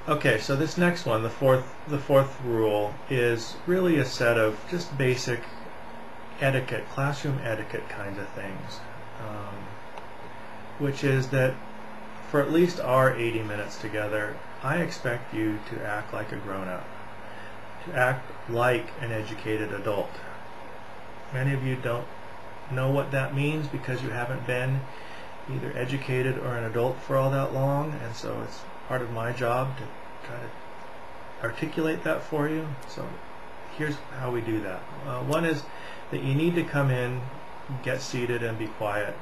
Okay, so this next one, the fourth rule, is really a set of just basic etiquette, classroom etiquette kinds of things, which is that for at least our 80 minutes together, I expect you to act like a grown-up, to act like an educated adult. Many of you don't know what that means because you haven't been either educated or an adult for all that long, and so it's part of my job to try to articulate that for you. So here's how we do that. One is that you need to come in, get seated, and be quiet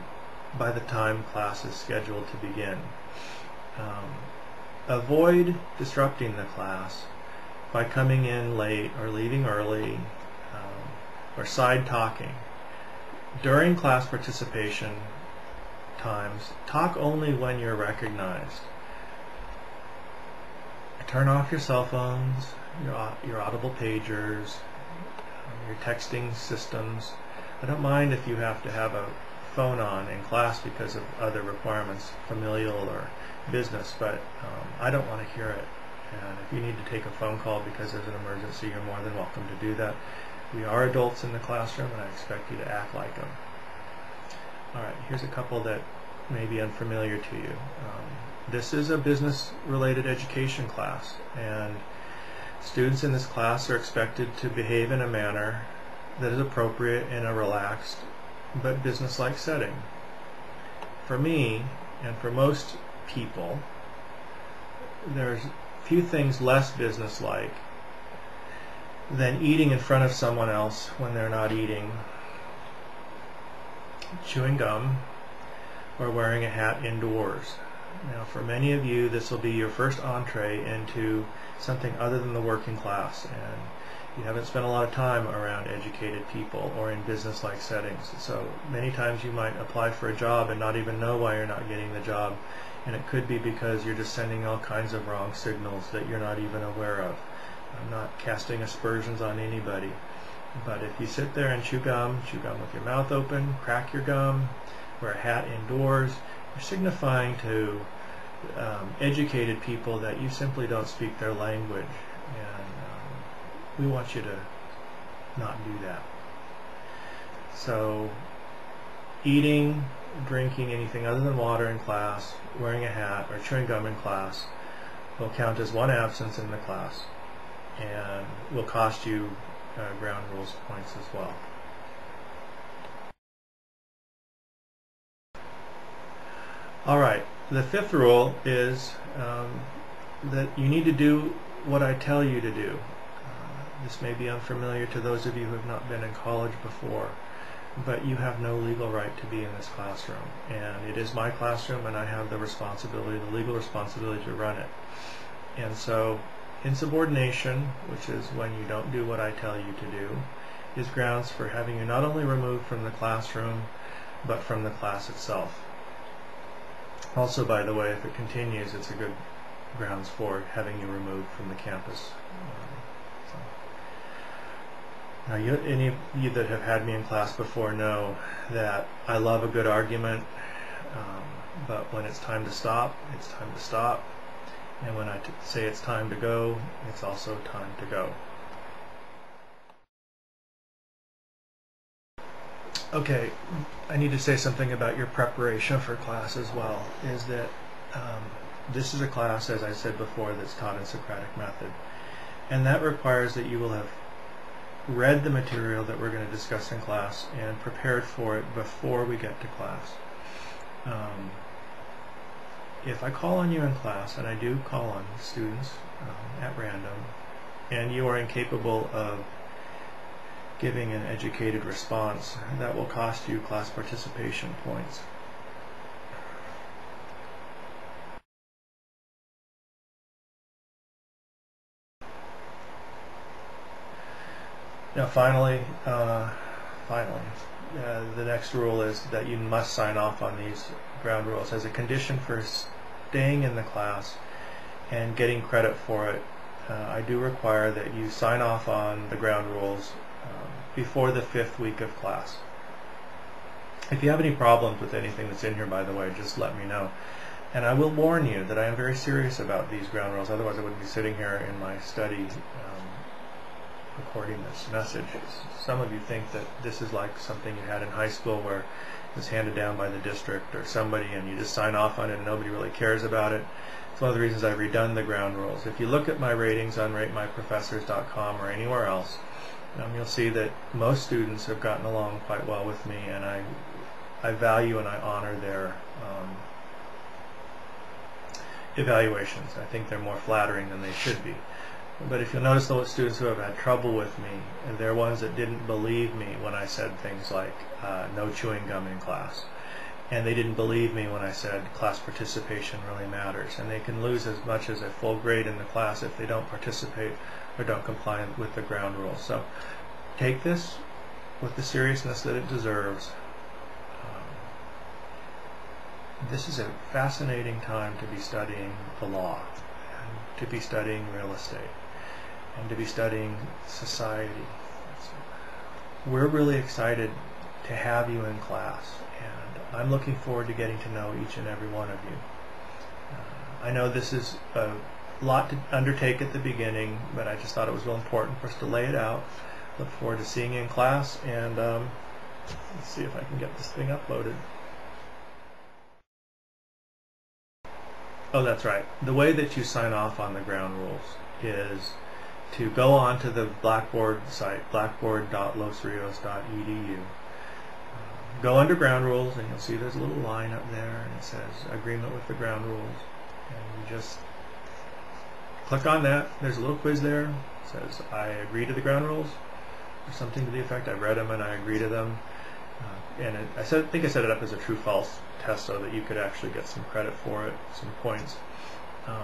by the time class is scheduled to begin. Avoid disrupting the class by coming in late or leaving early, or side talking. During class participation times, talk only when you're recognized. Turn off your cell phones, your audible pagers, your texting systems. I don't mind if you have to have a phone on in class because of other requirements, familial or business, but I don't want to hear it. And if you need to take a phone call because there's an emergency, you're more than welcome to do that. We are adults in the classroom, and I expect you to act like them. Alright, here's a couple that may be unfamiliar to you. This is a business-related education class, and students in this class are expected to behave in a manner that is appropriate in a relaxed but business-like setting. For me, and for most people, there's few things less business-like than eating in front of someone else when they're not eating, chewing gum, or wearing a hat indoors. Now, for many of you, this will be your first entree into something other than the working class, and you haven't spent a lot of time around educated people or in business-like settings. So many times you might apply for a job and not even know why you're not getting the job, and it could be because you're just sending all kinds of wrong signals that you're not even aware of. I'm not casting aspersions on anybody, but if you sit there and chew gum with your mouth open, crack your gum, wear a hat indoors, you're signifying to educated people that you simply don't speak their language, and we want you to not do that. So eating, drinking anything other than water in class, wearing a hat, or chewing gum in class will count as one absence in the class and will cost you ground rules points as well. Alright, the fifth rule is that you need to do what I tell you to do. This may be unfamiliar to those of you who have not been in college before, but you have no legal right to be in this classroom. And it is my classroom, and I have the responsibility, the legal responsibility to run it. And so, insubordination, which is when you don't do what I tell you to do, is grounds for having you not only removed from the classroom, but from the class itself. Also, by the way, if it continues, it's a good grounds for having you removed from the campus. Now, any of you that have had me in class before know that I love a good argument, but when it's time to stop, it's time to stop. And when I say it's time to go, it's also time to go. Okay, I need to say something about your preparation for class as well, is that this is a class, as I said before, that's taught in Socratic method. And that requires that you will have read the material that we're going to discuss in class and prepared for it before we get to class. If I call on you in class, and I do call on students at random, and you are incapable of giving an educated response, that will cost you class participation points. Now finally, the next rule is that you must sign off on these ground rules. As a condition for staying in the class and getting credit for it, I do require that you sign off on the ground rules before the 5th week of class. If you have any problems with anything that's in here, by the way, just let me know. And I will warn you that I am very serious about these ground rules, otherwise I wouldn't be sitting here in my study recording this message. Some of you think that this is like something you had in high school where it was handed down by the district or somebody and you just sign off on it and nobody really cares about it. It's one of the reasons I've redone the ground rules. If you look at my ratings on ratemyprofessors.com or anywhere else, you'll see that most students have gotten along quite well with me, and I value and I honor their evaluations. I think they're more flattering than they should be. But if you'll notice, those students who have had trouble with me, they're ones that didn't believe me when I said things like no chewing gum in class. And they didn't believe me when I said class participation really matters. And they can lose as much as a full grade in the class if they don't participate or don't comply with the ground rules. So take this with the seriousness that it deserves. This is a fascinating time to be studying the law, and to be studying real estate, and to be studying society. We're really excited to have you in class, and I'm looking forward to getting to know each and every one of you. I know this is a lot to undertake at the beginning, but I just thought it was real important for us to lay it out. Look forward to seeing you in class, and let's see if I can get this thing uploaded. Oh, that's right. The way that you sign off on the ground rules is to go on to the Blackboard site, blackboard.losrios.edu. Go under ground rules, and you'll see there's a little line up there, and it says agreement with the ground rules. And you just click on that. There's a little quiz there. It says I agree to the ground rules, or something to the effect. I've read them and I agree to them. I think I set it up as a true-false test so that you could actually get some credit for it, some points. The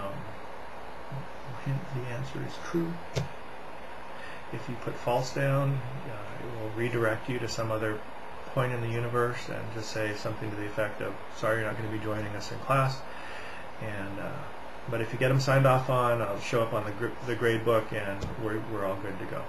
answer is true. If you put false down, it will redirect you to some other point in the universe and just say something to the effect of, sorry, you're not going to be joining us in class. But if you get them signed off on, I'll show up on the grade book, and we're all good to go.